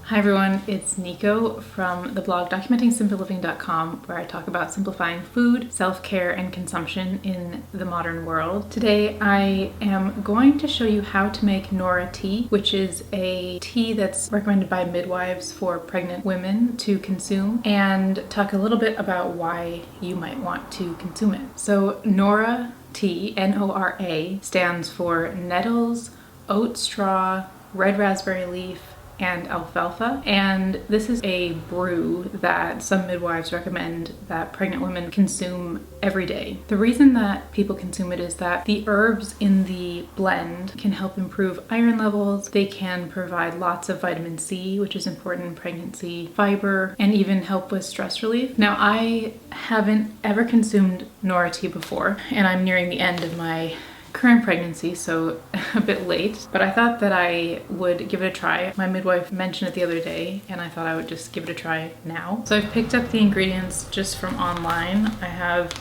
Hi everyone, it's Nico from the blog documentingsimpleliving.com, where I talk about simplifying food, self-care, and consumption in the modern world. Today I am going to show you how to make Nora tea, which is a tea that's recommended by midwives for pregnant women to consume, and talk a little bit about why you might want to consume it. So Nora tea, N-O-R-A, stands for Nettles, oat straw, red raspberry leaf, and alfalfa, and this is a brew that some midwives recommend that pregnant women consume every day. The reason that people consume it is that the herbs in the blend can help improve iron levels, they can provide lots of vitamin C, which is important in pregnancy, fiber, and even help with stress relief. Now, I haven't ever consumed Nora tea before, and I'm nearing the end of my current pregnancy, so a bit late, but I thought that I would give it a try. My midwife mentioned it the other day, and I thought I would just give it a try now. So I've picked up the ingredients just from online. I have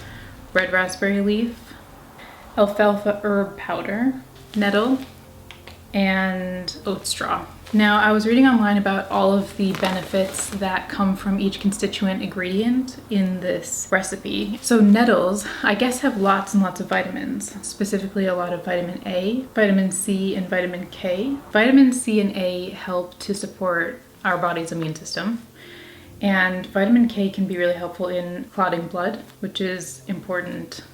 red raspberry leaf, alfalfa herb powder, nettle, and oat straw. Now, I was reading online about all of the benefits that come from each constituent ingredient in this recipe. So nettles, I guess, have lots and lots of vitamins, specifically a lot of vitamin A, vitamin C, and vitamin K. Vitamin C and A help to support our body's immune system. And vitamin K can be really helpful in clotting blood, which is important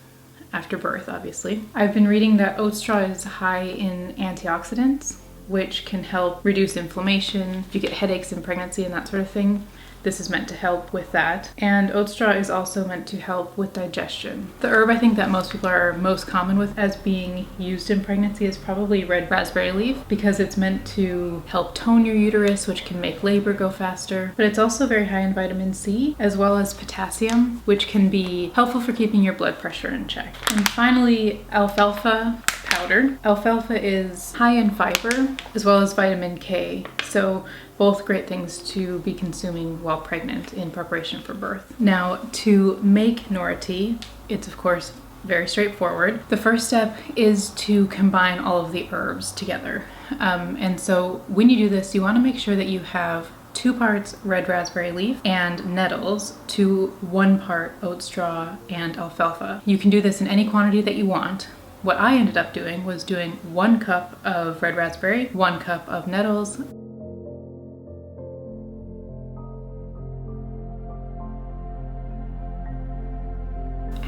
after birth, obviously. I've been reading that oat straw is high in antioxidants, which can help reduce inflammation. If you get headaches in pregnancy and that sort of thing, this is meant to help with that. And oat straw is also meant to help with digestion. The herb I think that most people are most common with as being used in pregnancy is probably red raspberry leaf, because it's meant to help tone your uterus, which can make labor go faster. But it's also very high in vitamin C, as well as potassium, which can be helpful for keeping your blood pressure in check. And finally, alfalfa powder. Alfalfa is high in fiber, as well as vitamin K. So both great things to be consuming while pregnant in preparation for birth. Now, to make Nora tea, it's of course very straightforward. The first step is to combine all of the herbs together. And so when you do this, you want to make sure that you have 2 parts red raspberry leaf and nettles to 1 part oat straw and alfalfa. You can do this in any quantity that you want. What I ended up doing was doing 1 cup of red raspberry, 1 cup of nettles,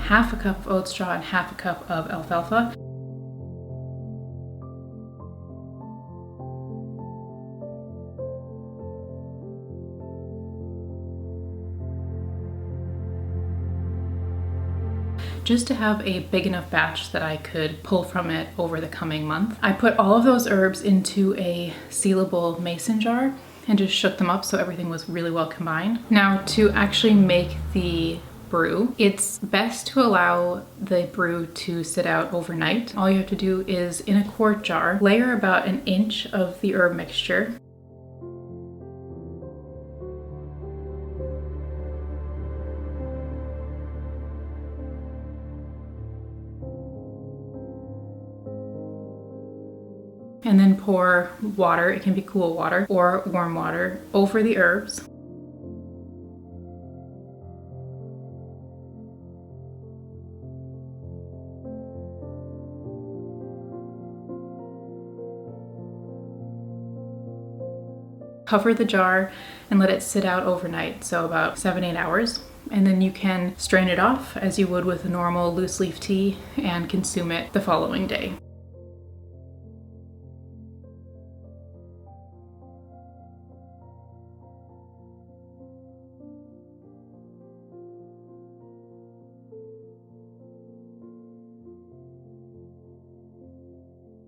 half a cup of oat straw, and half a cup of alfalfa. Just to have a big enough batch that I could pull from it over the coming month. I put all of those herbs into a sealable mason jar and just shook them up so everything was really well combined. Now, to actually make the brew, it's best to allow the brew to sit out overnight. All you have to do is, in a quart jar, layer about 1 inch of the herb mixture. And then pour water, it can be cool water or warm water, over the herbs. Cover the jar and let it sit out overnight, so about 7-8 hours. And then you can strain it off as you would with a normal loose leaf tea and consume it the following day.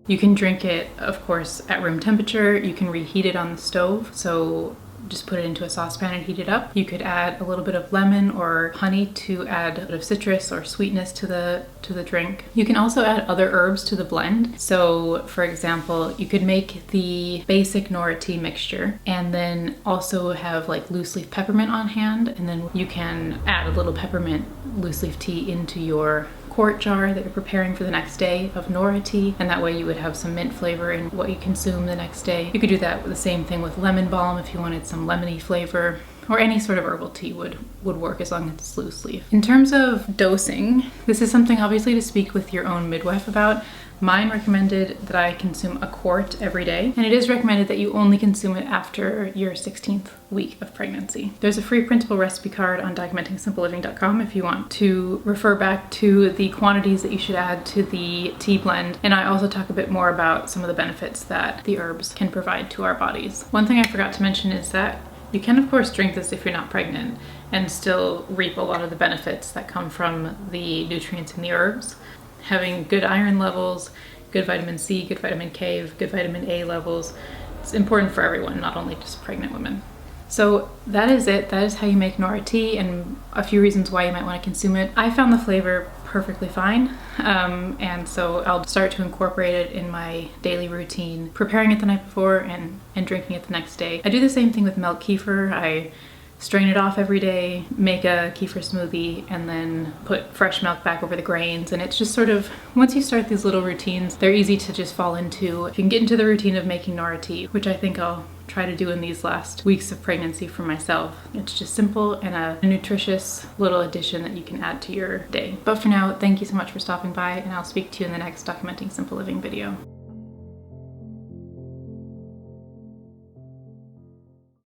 You can drink it, of course, at room temperature. You can reheat it on the stove, so just put it into a saucepan and heat it up. You could add a little bit of lemon or honey to add a bit of citrus or sweetness to the drink. You can also add other herbs to the blend. So, for example, you could make the basic Nora tea mixture and then also have like loose leaf peppermint on hand, and then you can add a little peppermint loose leaf tea into your quart jar that you're preparing for the next day of Nora tea, and that way you would have some mint flavor in what you consume the next day. You could do that with the same thing with lemon balm if you wanted some lemony flavor, or any sort of herbal tea would work as long as it's loose leaf. In terms of dosing, this is something obviously to speak with your own midwife about. Mine recommended that I consume a quart every day, and it is recommended that you only consume it after your 16th week of pregnancy. There's a free printable recipe card on documentingsimpleliving.com if you want to refer back to the quantities that you should add to the tea blend, and I also talk a bit more about some of the benefits that the herbs can provide to our bodies. One thing I forgot to mention is that you can of course drink this if you're not pregnant and still reap a lot of the benefits that come from the nutrients in the herbs. Having good iron levels, good vitamin C, good vitamin K, good vitamin A levels. It's important for everyone, not only just pregnant women. So that is it. That is how you make Nora tea, and a few reasons why you might want to consume it. I found the flavor perfectly fine, and so I'll start to incorporate it in my daily routine, preparing it the night before and drinking it the next day. I do the same thing with milk kefir. I strain it off every day, make a kefir smoothie, and then put fresh milk back over the grains. And it's just sort of, once you start these little routines, they're easy to just fall into. If you can get into the routine of making Nora tea, which I think I'll try to do in these last weeks of pregnancy for myself. It's just simple and a nutritious little addition that you can add to your day. But for now, thank you so much for stopping by, and I'll speak to you in the next Documenting Simple Living video.